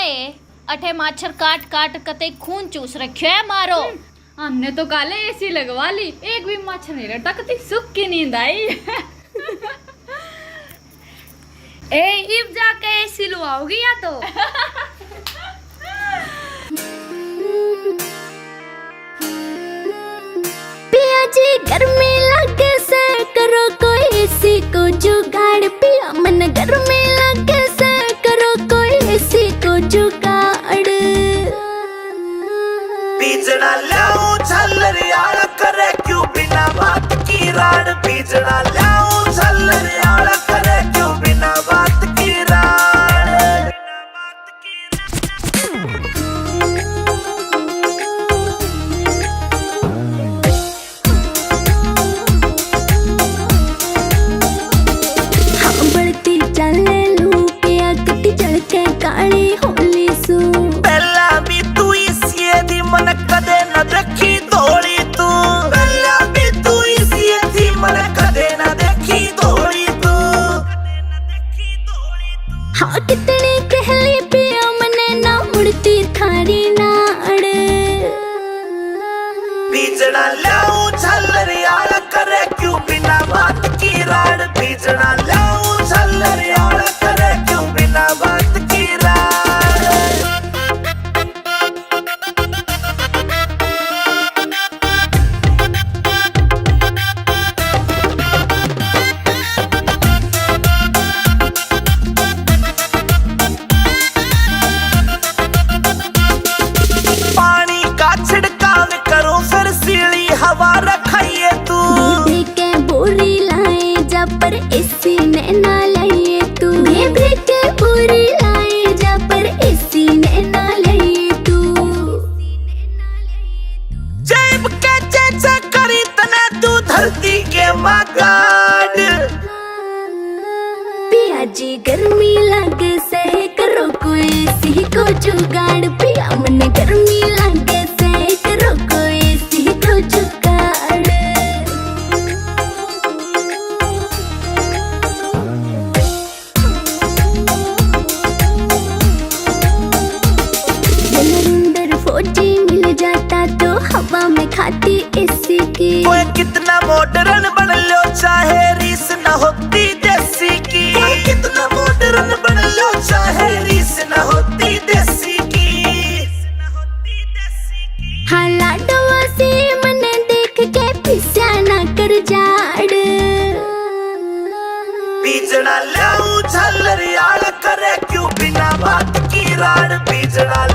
है अठे माछर काट काट कते खून चूस रखियो है मारो। हमने तो काले एसी लगवा ली, एक भी माछर नहीं रहता, कति सुख की नींद आई। ए इब जाके एसी लुआओगी या तो। पिया जी गर्मी लगे से करो कोई एसी को जुगाड़, पिया मन गर्मी लगे से करो कोई एसी को जुगाड़। बीजना लाऊं झल्लरियाला करे क्यों बिना बात की राड, बीजना लाऊं झल्लरियाला करे क्यों बिना बात की राड। हाँ बढ़ती चले लू पिया कटी चढ़ के काली होली सू। पहला भी तू इसी दी मन कदे न देखी धोली तू, पहला भी तू इसी दी मन कदे न देखी धोली तू। हाँ कितनी कहली पिया मने ना मुड़ती थारी नाड़। बीजना लाऊं झल्लरियाला करे क्यों बिना बात की राड, बीजना लाऊं झल्लरियाला करे क्यों बिना बात की राड। पानी का छिड़काव करो फिर सीली हवा रखाइए तू। बेबी के बोरी लाए जा पर एसी ने ना लाइए तू। बेबी के बोरी लाए जा पर एसी ने ना लाइए तू। जैब के चेचा करी तना तू धरती के मगाड। पिया जी गर्मी लगे से करो कोई एसी को जुगाड़, पिया मन गर्मी लगे से करो कोई एसी को जुगाड़। नरेंद्र फौजी मिल जाता तो हवा में खाती एसी की। कोई कितना मॉडर्न बन लो चाहे रीस न होती देसी की, कोई कितना मॉडर्न बन लो चाहे रीस न होती देसी की। हाँ लाडवा से मने देख के पिस्या ना कर जाड़। बीजना लाऊं झल्लरियाला करे क्यों बिना बात की राड, बीजना